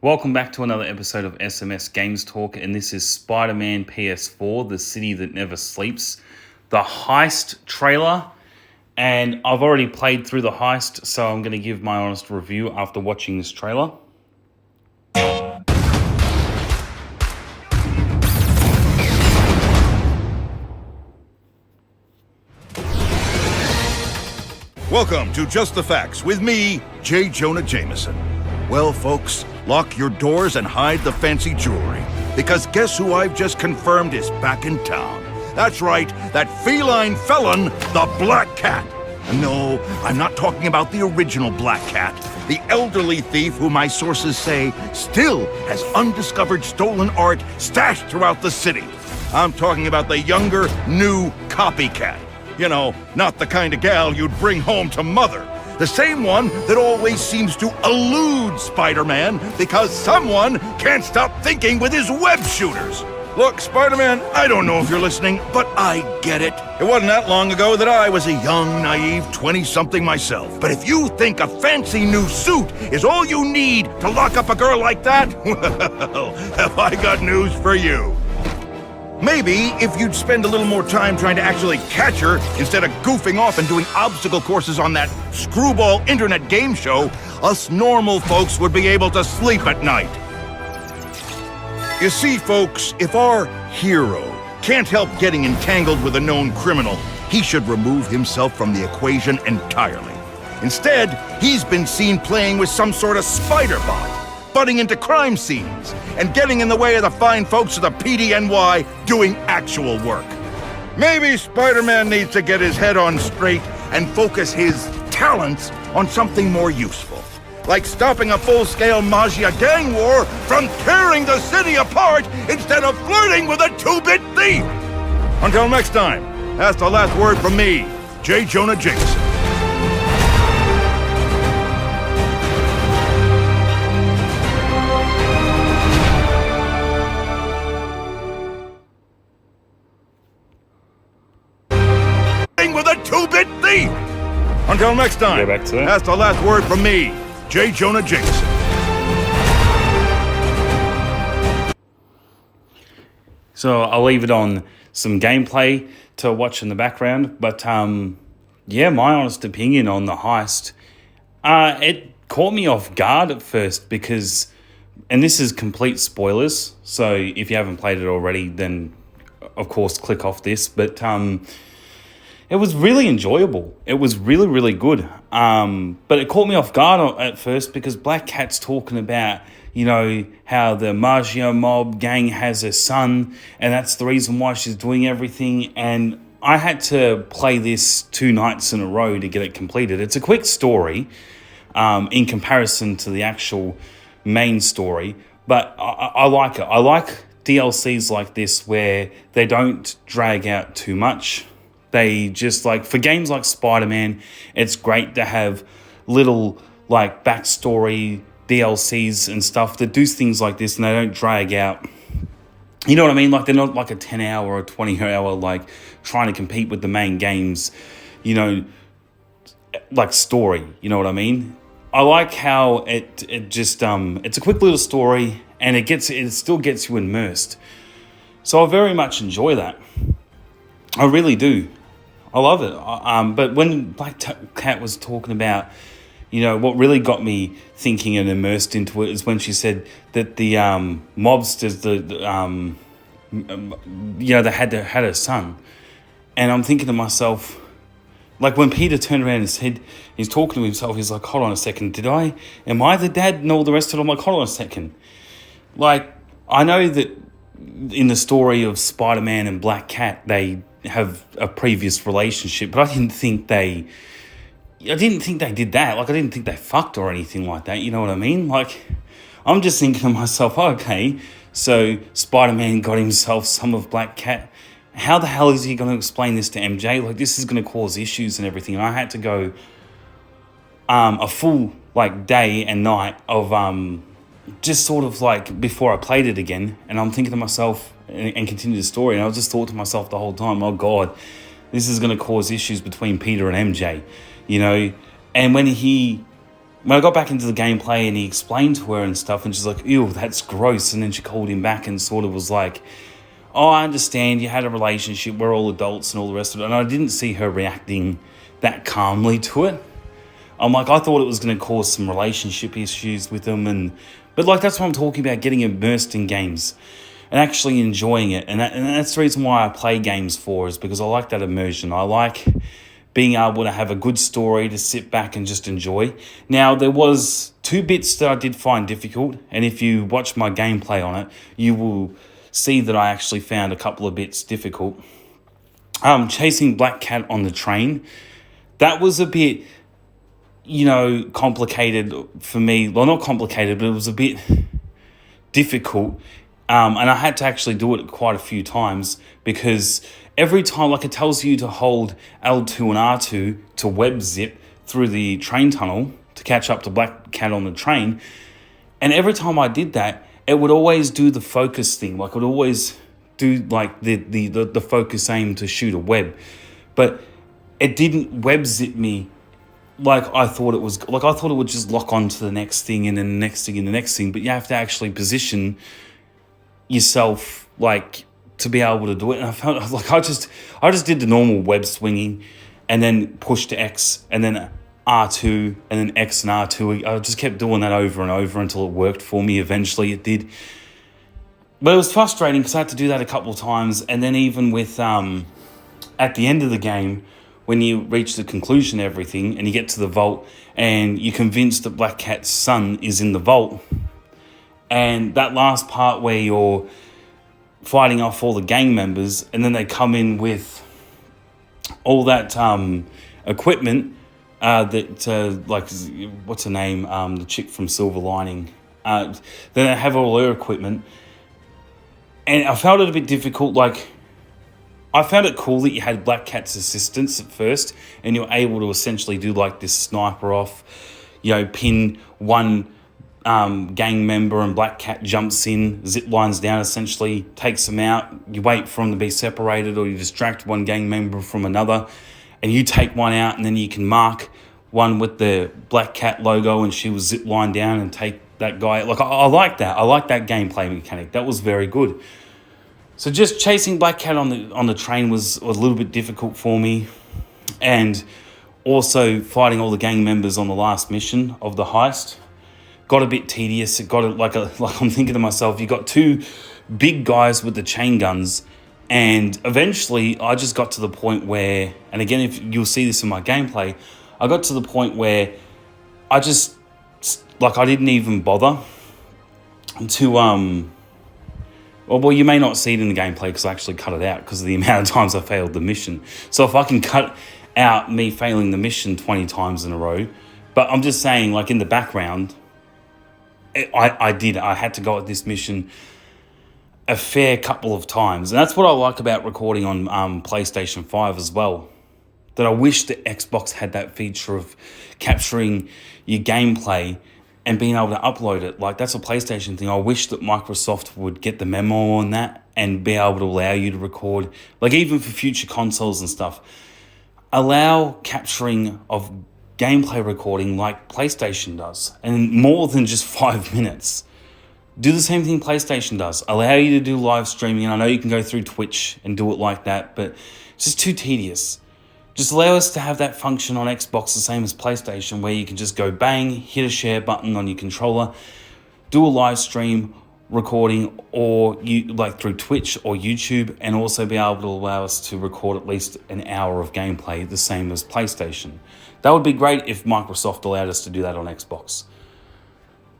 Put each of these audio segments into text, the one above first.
Welcome back to another episode of SMS Games Talk, and this is Spider-Man PS4, The City That Never Sleeps, the Heist trailer, and I've already played through the Heist, so I'm going to give my honest review after watching this trailer. Welcome to Just the Facts with me, J. Jonah Jameson. Well, folks, lock your doors and hide the fancy jewelry, because guess who I've just confirmed is back in town? That's right, that feline felon, the Black Cat. No, I'm not talking about the original Black Cat, the elderly thief who my sources say still has undiscovered stolen art stashed throughout the city. I'm talking about the younger, new copycat. You know, not the kind of gal you'd bring home to mother. The same one that always seems to elude Spider-Man because someone can't stop thinking with his web shooters. Look, Spider-Man, I don't know if you're listening, but I get it. It wasn't that long ago that I was a young, naive 20-something myself. But if you think a fancy new suit is all you need to lock up a girl like that, well, have I got news for you. Maybe if you'd spend a little more time trying to actually catch her instead of goofing off and doing obstacle courses on that screwball internet game show, us normal folks would be able to sleep at night. You see, folks, if our hero can't help getting entangled with a known criminal, he should remove himself from the equation entirely. Instead, he's been seen playing with some sort of spider bot, butting into crime scenes, and getting in the way of the fine folks of the PDNY doing actual work. Maybe Spider-Man needs to get his head on straight and focus his talents on something more useful, like stopping a full-scale Magia gang war from tearing the city apart instead of flirting with a two-bit thief. Until next time, that's the last word from me, J. Jonah Jameson. With a two-bit thief. Until next time, Go back to that. That's the last word from me, J. Jonah Jameson. So I'll leave it on some gameplay to watch in the background, but yeah, my honest opinion on the Heist, it caught me off guard at first because, and this is complete spoilers, so if you haven't played it already, then of course click off this, but it was really enjoyable. It was really, really good. But it caught me off guard at first because Black Cat's talking about, you know, how the Magia mob gang has a son, and that's the reason why she's doing everything. And I had to play this 2 nights in a row to get it completed. It's a quick story in comparison to the actual main story, but I like it. I like DLCs like this where they don't drag out too much. They just, like, for games like Spider-Man, it's great to have little, like, backstory DLCs and stuff that do things like this and they don't drag out. You know what I mean? Like, they're not like a 10-hour or 20-hour, like, trying to compete with the main games, you know, like, story. You know what I mean? I like how it just, it's a quick little story and it still gets you immersed. So I very much enjoy that. I really do. I love it. But when Black Cat was talking about, you know, what really got me thinking and immersed into it is when she said that the mobsters, you know, they had a son. And I'm thinking to myself, like when Peter turned around and said, he's talking to himself, he's like, hold on a second, am I the dad? And all the rest of it, I'm like, hold on a second. Like, I know that in the story of Spider-Man and Black Cat, they have a previous relationship, but I didn't think they did that. Like, I didn't think they fucked or anything like that. You know what I mean? Like, I'm just thinking to myself, okay, so Spider-Man got himself some of Black Cat. How the hell is he going to explain this to MJ? Like, this is going to cause issues and everything. And I had to go a full, like, day and night of just sort of like before I played it again, and I'm thinking to myself and continue the story, and I just thought to myself the whole time, oh God, this is going to cause issues between Peter and MJ, you know. And when he when I got back into the gameplay and he explained to her and stuff, and she's like, ew, that's gross. And then she called him back and sort of was like, oh, I understand, you had a relationship, we're all adults and all the rest of it. And I didn't see her reacting that calmly to it. I'm like, I thought it was going to cause some relationship issues with them. But like, that's what I'm talking about, getting immersed in games and actually enjoying it. And that's the reason why I play games for, is because I like that immersion. I like being able to have a good story to sit back and just enjoy. Now, there was 2 bits that I did find difficult, and if you watch my gameplay on it, you will see that I actually found a couple of bits difficult. Chasing Black Cat on the train, that was a bit, complicated for me. Well, not complicated, but it was a bit difficult. And I had to actually do it quite a few times, because every time, like, it tells you to hold L2 and R2 to web zip through the train tunnel to catch up to Black Cat on the train. And every time I did that, it would always do the focus thing. Like, it would always do like the focus aim to shoot a web. But it didn't web zip me like I thought it was. Like, I thought it would just lock on to the next thing and then the next thing and the next thing. But you have to actually position yourself, like, to be able to do it. And I felt like I just did the normal web swinging, and then push to X, and then R2, and then X and R2. I just kept doing that over and over until it worked for me. Eventually it did. But it was frustrating because I had to do that a couple of times. And then even with, at the end of the game, when you reach the conclusion of everything and you get to the vault and you're convinced that Black Cat's son is in the vault, and that last part where you're fighting off all the gang members, and then they come in with all that equipment that, like, what's her name? The chick from Silver Lining. Then they have all her equipment. And I found it a bit difficult. Like, I found it cool that you had Black Cat's assistance at first, and you're able to essentially do like this sniper off, pin one gang member, and Black Cat jumps in, zip lines down, essentially takes them out. You wait for them to be separated, or you distract one gang member from another, and you take one out, and then you can mark one with the Black Cat logo, and she will zip line down and take that guy. Like, I like that. I like that gameplay mechanic. That was very good. So just chasing Black Cat on the train was a little bit difficult for me, and also fighting all the gang members on the last mission of the heist got a bit tedious. It got like I'm thinking to myself, you got 2 big guys with the chain guns, and eventually I just got to the point where, and again, if you'll see this in my gameplay, I got to the point where I just, like, I didn't even bother to well, you may not see it in the gameplay because I actually cut it out because of the amount of times I failed the mission. So if I can cut out me failing the mission 20 times in a row, but I'm just saying, like, in the background, I had to go at this mission a fair couple of times. And that's what I like about recording on PlayStation 5 as well. That I wish the Xbox had that feature of capturing your gameplay and being able to upload it. Like, that's a PlayStation thing. I wish that Microsoft would get the memo on that and be able to allow you to record, like, even for future consoles and stuff, allow capturing of gameplay recording like PlayStation does, and more than just 5 minutes. Do the same thing PlayStation does. Allow you to do live streaming, and I know you can go through Twitch and do it like that, but it's just too tedious. Just allow us to have that function on Xbox, the same as PlayStation, where you can just go bang, hit a share button on your controller, do a live stream recording, or you like through Twitch or YouTube, and also be able to allow us to record at least an hour of gameplay, the same as PlayStation. That would be great if Microsoft allowed us to do that on Xbox.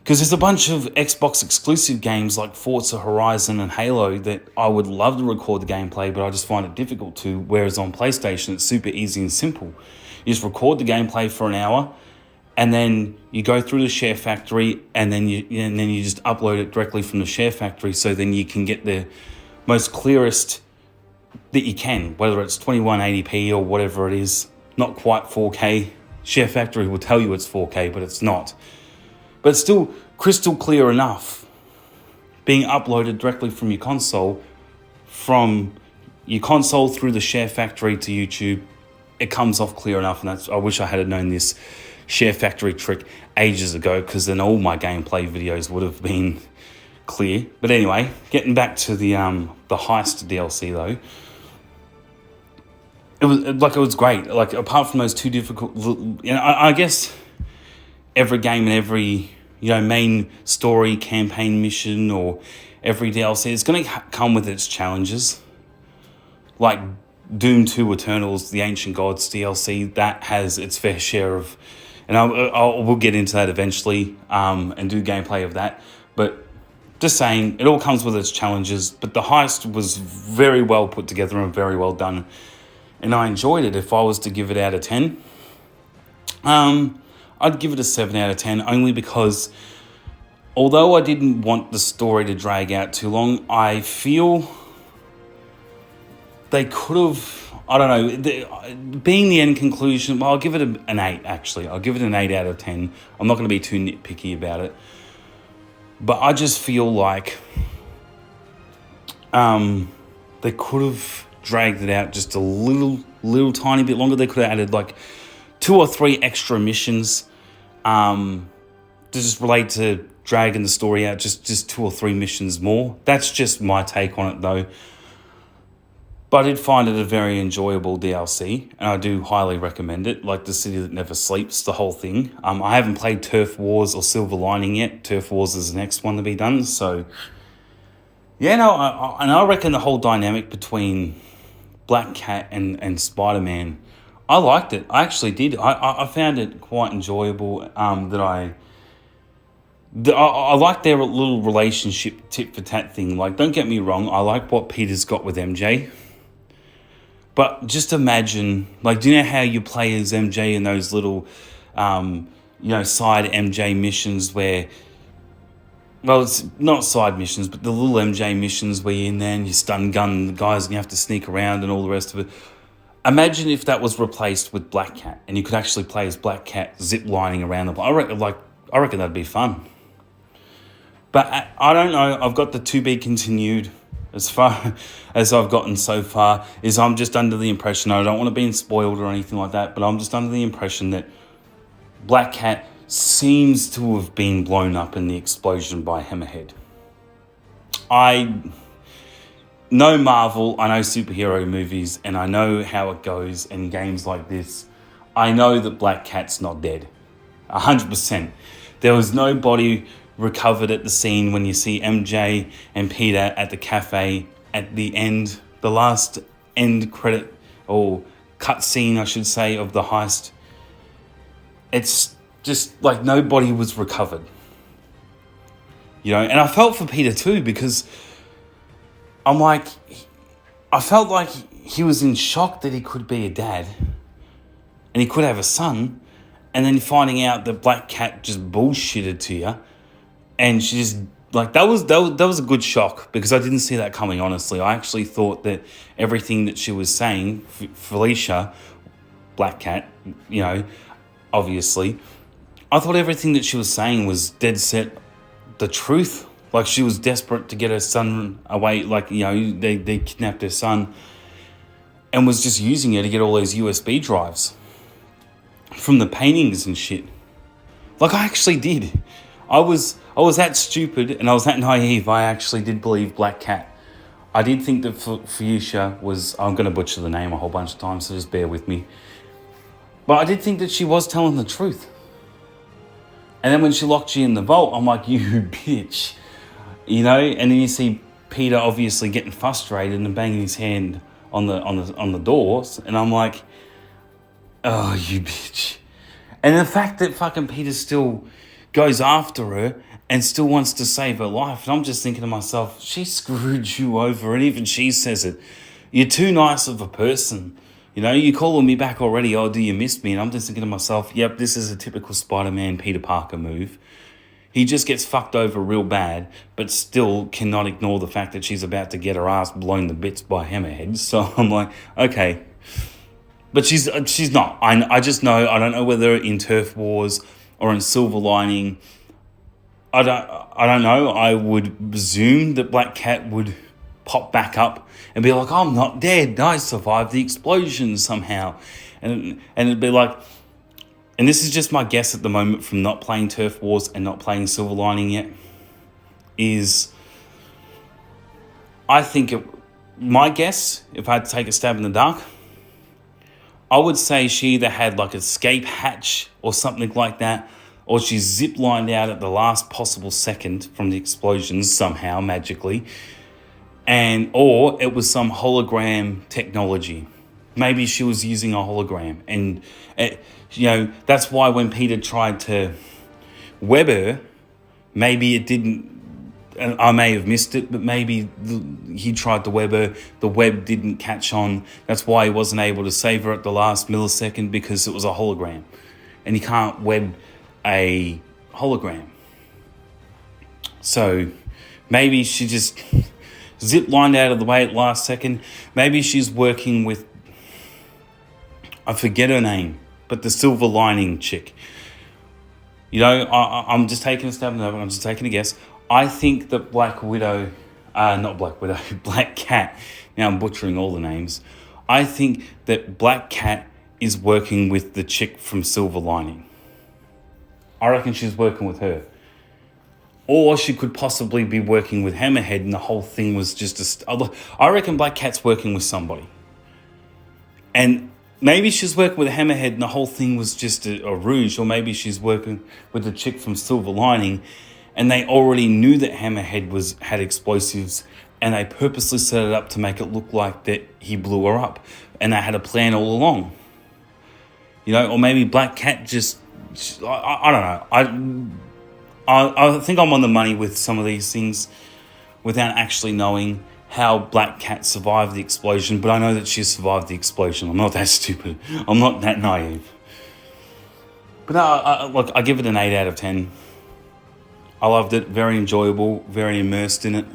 Because there's a bunch of Xbox exclusive games like Forza Horizon and Halo that I would love to record the gameplay, but I just find it difficult to, whereas on PlayStation it's super easy and simple. You just record the gameplay for an hour, and then you go through the Share Factory, and then you just upload it directly from the Share Factory, so then you can get the most clearest that you can, whether it's 2180p or whatever it is. Not quite 4K. Share Factory will tell you it's 4K, but it's not. But it's still crystal clear enough, being uploaded directly from your console through the Share Factory to YouTube. It comes off clear enough, and I wish I had known this Share Factory trick ages ago, because then all my gameplay videos would have been clear. But anyway, getting back to the Heist DLC though, it was great. Like, apart from those two difficult, I guess every game and every main story campaign mission or every DLC is going to come with its challenges. Like Doom 2 Eternals, the Ancient Gods DLC, that has its fair share of, and we'll get into that eventually and do gameplay of that. But just saying, it all comes with its challenges. But the Heist was very well put together and very well done, and I enjoyed it. If I was to give it out of 10, I'd give it a 7 out of 10, only because although I didn't want the story to drag out too long, I feel they could have, I don't know, being the end conclusion, well, I'll give it an 8, actually. I'll give it an 8 out of 10. I'm not going to be too nitpicky about it. But I just feel like they could have dragged it out just a little tiny bit longer. They could have added like 2 or 3 extra missions to just relate to dragging the story out, just 2 or 3 missions more. That's just my take on it though. But I did find it a very enjoyable DLC, and I do highly recommend it. Like The City That Never Sleeps, the whole thing. I haven't played Turf Wars or Silver Lining yet. Turf Wars is the next one to be done. So, yeah, no, I reckon the whole dynamic between Black Cat and Spider-Man, I liked it. I actually did. I found it quite enjoyable. I like their little relationship tit for tat thing. Like, don't get me wrong, I like what Peter's got with MJ. But just imagine, like, do you know how you play as MJ in those little, side MJ missions where, well, it's not side missions, but the little MJ missions where you're in there and you stun gun the guys and you have to sneak around and all the rest of it. Imagine if that was replaced with Black Cat and you could actually play as Black Cat zip lining around the place. I reckon that'd be fun. But I don't know. I've got the to be continued. As far as I've gotten so far, is I'm just under the impression, I don't want to be spoiled or anything like that, but I'm just under the impression that Black Cat seems to have been blown up in the explosion by Hammerhead. I know Marvel, I know superhero movies, and I know how it goes in games like this. I know that Black Cat's not dead. 100%. There was no body recovered at the scene when you see MJ and Peter at the cafe at the end, the last end credit or cut scene, I should say, of the heist. It's just like nobody was recovered. And I felt for Peter too, because I felt like he was in shock that he could be a dad and he could have a son, and then finding out that Black Cat just bullshitted to you. And she just, like, that was a good shock, because I didn't see that coming, honestly. I actually thought that everything that she was saying, Felicia, Black Cat, obviously, I thought everything that she was saying was dead set the truth. Like, she was desperate to get her son away. Like, they kidnapped her son and was just using her to get all those USB drives from the paintings and shit. Like, I actually did. I was that stupid and I was that naive. I actually did believe Black Cat. I did think that Fuchsia was, I'm going to butcher the name a whole bunch of times, so just bear with me. But I did think that she was telling the truth. And then when she locked you in the vault, I'm like, you bitch. And then you see Peter obviously getting frustrated and banging his hand on the doors. And I'm like, oh, you bitch. And the fact that fucking Peter still goes after her and still wants to save her life. And I'm just thinking to myself, she screwed you over. And even she says it. You're too nice of a person. You're calling me back already. Oh, do you miss me? And I'm just thinking to myself, yep, this is a typical Spider-Man Peter Parker move. He just gets fucked over real bad, but still cannot ignore the fact that she's about to get her ass blown to bits by Hammerhead. So I'm like, okay. But she's not. I just know, I don't know whether in Turf Wars or in Silver Lining, I don't know. I would presume that Black Cat would pop back up and be like, I'm not dead. I survived the explosion somehow. And it'd be like, and this is just my guess at the moment from not playing Turf Wars and not playing Silver Lining yet, is I think my guess, if I had to take a stab in the dark, I would say she either had like an escape hatch or something like that, or she zip-lined out at the last possible second from the explosions somehow, magically, or it was some hologram technology. Maybe she was using a hologram, and that's why when Peter tried to web her, maybe it didn't. And I may have missed it, but maybe he tried to web her. The web didn't catch on. That's why he wasn't able to save her at the last millisecond, because it was a hologram, and he can't web a hologram. So maybe she just zip-lined out of the way at the last second. Maybe she's working with, I forget her name, but the Silver Lining chick. I'm just taking a stab in the dark. I'm just taking a guess. I think that Black Cat, now I'm butchering all the names. I think that Black Cat is working with the chick from Silver Lining. I reckon she's working with her. Or she could possibly be working with Hammerhead, and the whole thing was just I reckon Black Cat's working with somebody. And maybe she's working with Hammerhead and the whole thing was just a ruse, or maybe she's working with the chick from Silver Lining and they already knew that Hammerhead had explosives, and they purposely set it up to make it look like that he blew her up, and they had a plan all along. Or maybe Black Cat I don't know. I think I'm on the money with some of these things without actually knowing how Black Cat survived the explosion, but I know that she survived the explosion. I'm not that stupid. I'm not that naive. But I give it an 8 out of 10. I loved it. Very enjoyable. Very immersed in it.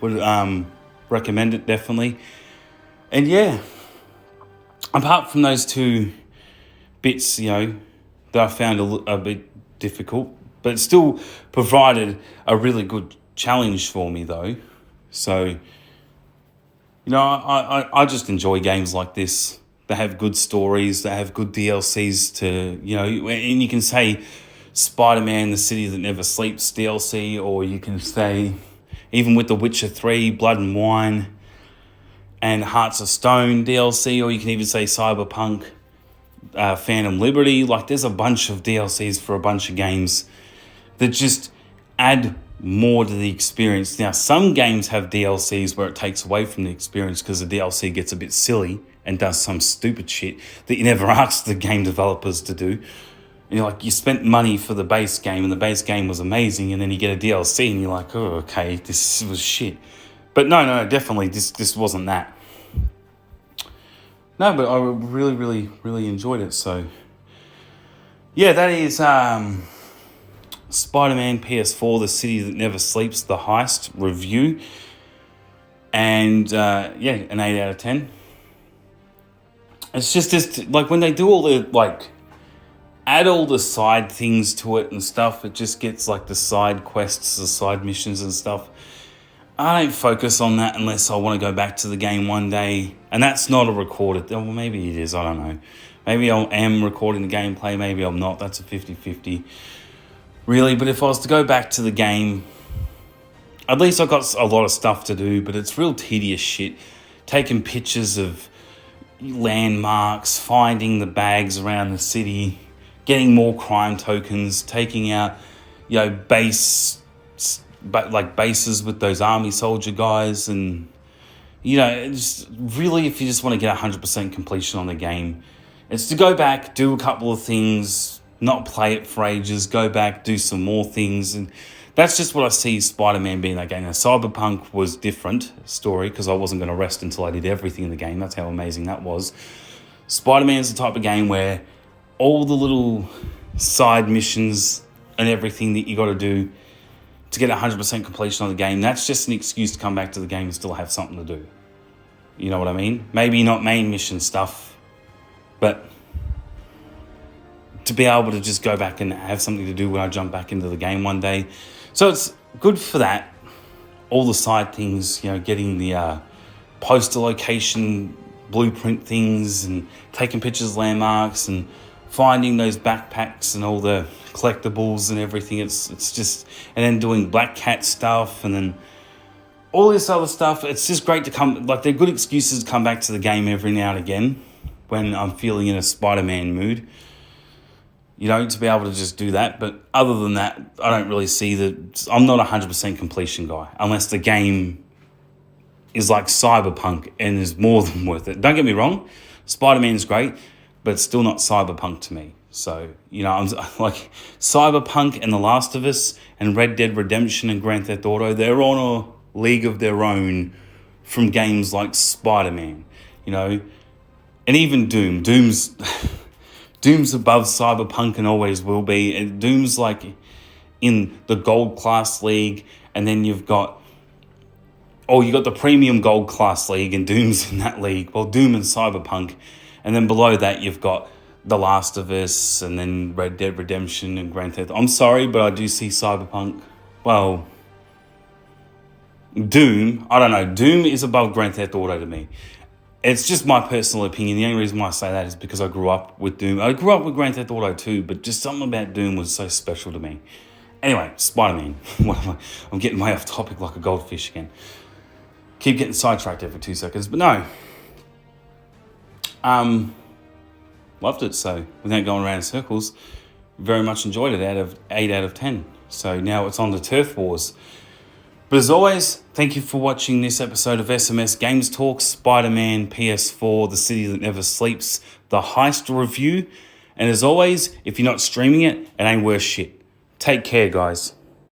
Would recommend it, definitely. And yeah, apart from those two bits, that I found a bit difficult, but it still provided a really good challenge for me, though. So, I just enjoy games like this. They have good stories. They have good DLCs and you can say Spider-Man, The City That Never Sleeps DLC, or you can say, even with The Witcher 3, Blood and Wine, and Hearts of Stone DLC, or you can even say Cyberpunk, Phantom Liberty. Like, there's a bunch of DLCs for a bunch of games that just add more to the experience. Now, some games have DLCs where it takes away from the experience because the DLC gets a bit silly and does some stupid shit that you never asked the game developers to do. You spent money for the base game and the base game was amazing, and then you get a DLC and you're like, oh, okay, this was shit. But no, definitely this wasn't that. No, but I really, really, really enjoyed it. So, yeah, that is Spider-Man PS4, The City That Never Sleeps, the Heist review. And, an 8 out of 10. It's just like when they do all the, add all the side things to it and stuff, it just gets the side quests, the side missions and stuff. I don't focus on that unless I want to go back to the game one day. And that's not a recorded... Well, maybe it is, I don't know. Maybe I am recording the gameplay, maybe I'm not. That's a 50-50. Really, but if I was to go back to the game, at least I've got a lot of stuff to do, but it's real tedious shit. Taking pictures of landmarks, finding the bags around the city, getting more crime tokens, taking out, bases with those army soldier guys, and it's really, if you just want to get 100% completion on the game, it's to go back, do a couple of things, not play it for ages, go back, do some more things, and that's just what I see Spider-Man being that game. Now, Cyberpunk was different story because I wasn't going to rest until I did everything in the game. That's how amazing that was. Spider-Man's the type of game where all the little side missions and everything that you got to do to get 100% completion on the game, that's just an excuse to come back to the game and still have something to do. You know what I mean? Maybe not main mission stuff, but to be able to just go back and have something to do when I jump back into the game one day. So it's good for that. All the side things, getting the poster location blueprint things and taking pictures of landmarks and finding those backpacks and all the collectibles and everything. It's just, and then doing Black Cat stuff and then all this other stuff. It's just great to come, like, they're good excuses to come back to the game every now and again when I'm feeling in a Spider-Man mood, to be able to just do that. But other than that, I don't really see that. I'm not a 100% completion guy unless the game is like Cyberpunk and is more than worth it. Don't get me wrong, Spider-Man's great, but it's still not Cyberpunk to me. So, I'm like Cyberpunk and The Last of Us and Red Dead Redemption and Grand Theft Auto, they're on a league of their own from games like Spider-Man, and even Doom. Doom's above Cyberpunk and always will be. And Doom's like in the gold class league, and then you got the premium gold class league, and Doom's in that league. Well, Doom and Cyberpunk, and then below that you've got The Last of Us, and then Red Dead Redemption and Grand Theft. I'm sorry, but I do see Cyberpunk. Well, Doom, I don't know. Doom is above Grand Theft Auto to me. It's just my personal opinion. The only reason why I say that is because I grew up with Doom. I grew up with Grand Theft Auto too, but just something about Doom was so special to me. Anyway, Spider-Man. I'm getting way off topic like a goldfish again. Keep getting sidetracked every 2 seconds, but no. Loved it, so without going around in circles, very much enjoyed it, 8 out of 10. So now it's on to Turf Wars. But as always, thank you for watching this episode of SMS Games Talk, Spider-Man, PS4, The City That Never Sleeps, the Heist review. And as always, if you're not streaming it, it ain't worth shit. Take care, guys.